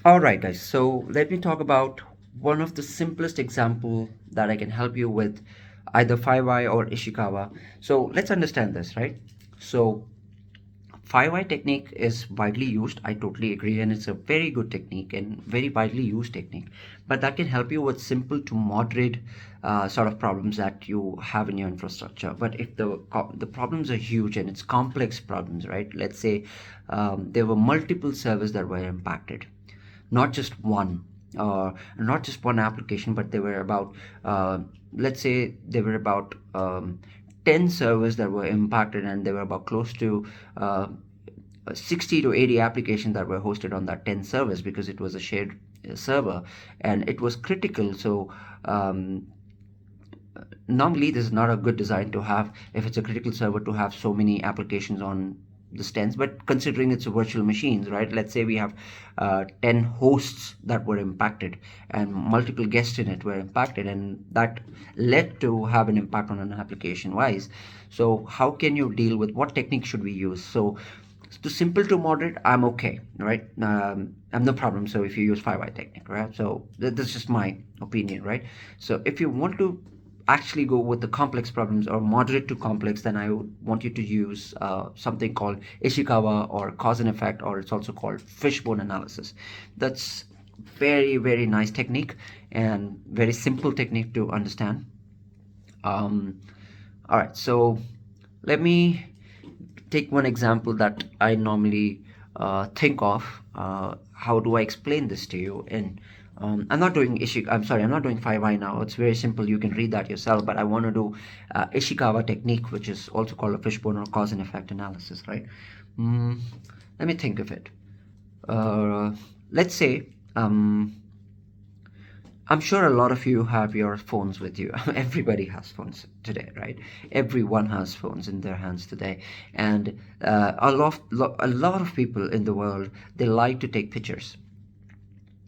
All right, guys. So let me talk about one of the simplest example that I can help you with, either 5i or Ishikawa. So let's understand this, right? So 5i technique is widely used. I totally agree, and it's a very good technique and very widely used technique. But that can help you with simple to moderate sort of problems that you have in your infrastructure. But if the problems are huge and it's complex problems, right? Let's say there were multiple servers that were impacted, not just one, not just one application, but there were about, let's say, there were about 10 servers that were impacted, and there were about close to 60 to 80 applications that were hosted on that 10 servers, because it was a shared server and it was critical. So normally this is not a good design to have, if it's a critical server, to have so many applications on the stands. But considering it's a virtual machines, right, let's say we have 10 hosts that were impacted and multiple guests in it were impacted, and that led to have an impact on an application wise. So how can you deal with, what technique should we use? So to simple to moderate, I'm okay, right? I'm no problem. So if you use 5i technique, right? So that's just my opinion, right? So if you want to actually go with the complex problems or moderate to complex, then I would want you to use something called Ishikawa or cause and effect, or it's also called fishbone analysis. That's very, very nice technique and very simple technique to understand. Um, all right, so let me take one example that I normally think of. How do I explain this to you? And I'm not doing I'm sorry, I'm not doing 5i now. It's very simple. You can read that yourself. But I want to do Ishikawa technique, which is also called a fishbone or cause and effect analysis, right? Mm, Let me think of it. Uh, let's say I'm sure a lot of you have your phones with you. Everybody has phones today, right? Everyone has phones in their hands today, and a lot of people in the world, they like to take pictures,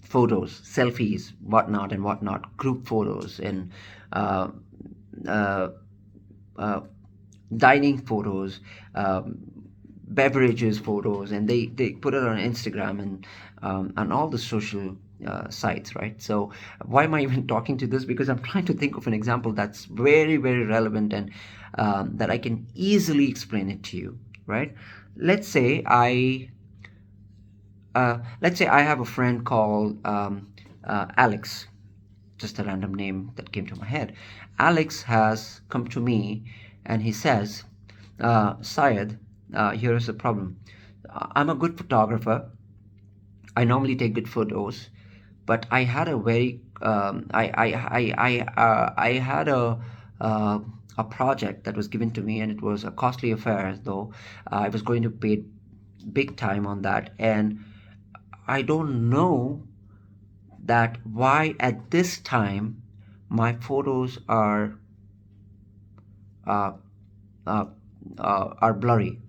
photos, selfies, whatnot and whatnot, group photos, and uh, uh, uh, dining photos, beverages photos, and they put it on Instagram and all the social sites, right? So why am I even talking to this? Because I'm trying to think of an example that's very, very relevant, and that I can easily explain it to you, right? Let's say let's say I have a friend called Alex, just a random name that came to my head. Alex has come to me and he says, Syed, here is the problem. I'm a good photographer. I normally take good photos, but I had a very I had a project that was given to me, and it was a costly affair, though I was going to pay big time on that, and I don't know that why at this time my photos uh, uh, are blurry.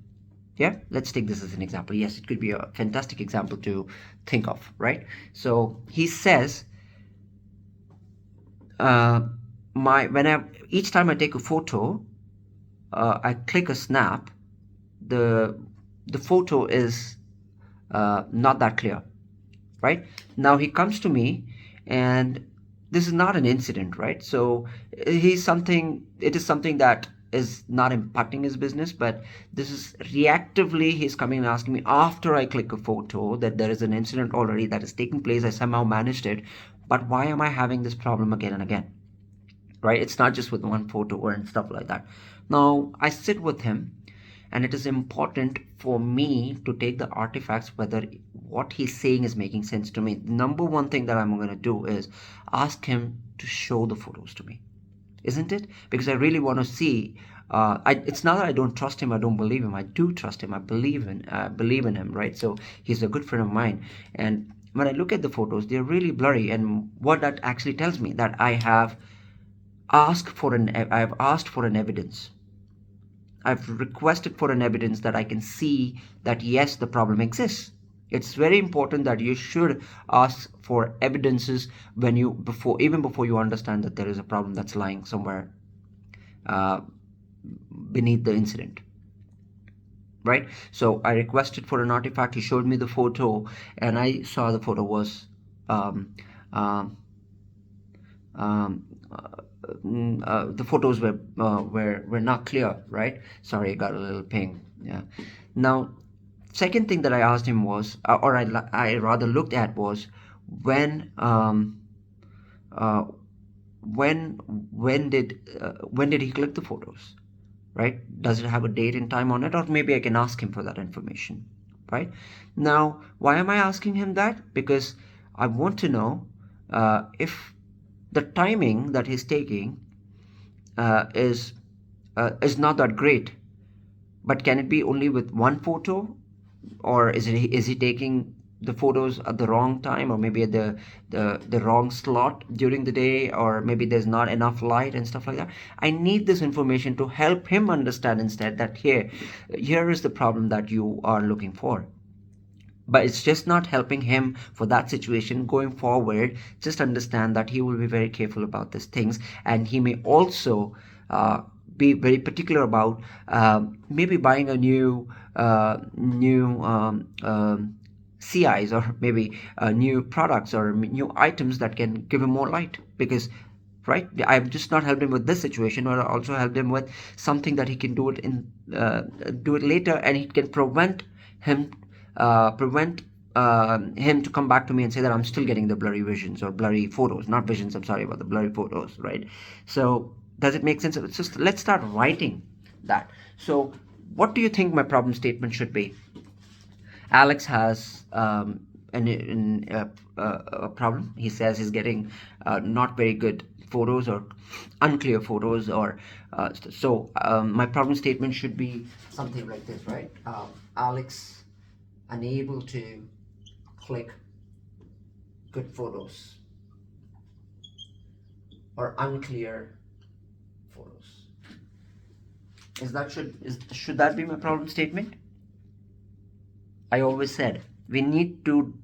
Yeah, let's take this as an example. Yes, it could be a fantastic example to think of, right? So he says, uh, my when I each time I take a photo, I click a snap, the the photo is not that clear, right? Now he comes to me, and this is not an incident, right? So it is something that is not impacting his business, but this is reactively he's coming and asking me after I click a photo that there is an incident already that is taking place. I somehow managed it, but why am I having this problem again and again? Right? It's not just with one photo or and stuff like that. Now I sit with him, and it is important for me to take the artifacts whether what he's saying is making sense to me. Number one thing that I'm going to do is ask him to show the photos to me, isn't it? Because I really want to see. It's not that I don't trust him, I don't believe him. I do trust him. I believe in him, right? So he's a good friend of mine, and when I look at the photos, they're really blurry. And what that actually tells me, that I've asked for an evidence. I've requested for an evidence that I can see that yes, the problem exists. It's very important that you should ask for evidences when you before even before you understand that there is a problem that's lying somewhere uh, beneath the incident. right? So I requested for an artifact. He showed me the photo, and I saw the photo was um, um, um, the photos were not clear, right? Sorry, I got a little ping. Yeah. Now, second thing that I asked him was, I rather looked at was when uh, when when did he click the photos, right? Does it have a date and time on it? Or maybe I can ask him for that information, right? Now, why am I asking him that? Because I want to know if the timing that he's taking uh, is is not that great. But can it be only with one photo, or is he taking the photos at the wrong time, or maybe at the wrong slot during the day, or maybe there's not enough light and stuff like that? I need this information to help him understand instead that here is the problem that you are looking for. But it's just not helping him for that situation going forward. Just understand that he will be very careful about these things, and he may also be very particular about maybe buying a new CIs, or maybe new products or new items that can give him more light. Because, right, I've just not helped him with this situation, or also helped him with something that he can do it later, and it can him prevent him to come back to me and say that I'm still getting the blurry visions or blurry photos, not visions, I'm sorry about the blurry photos, right? So does it make sense? It's just, let's start writing that. So what do you think my problem statement should be? Alex has a problem. He says he's getting not very good photos, or unclear photos, or my problem statement should be something like this, right? Alex unable to click good photos, or unclear photos. Should that be my problem statement? I always said we need to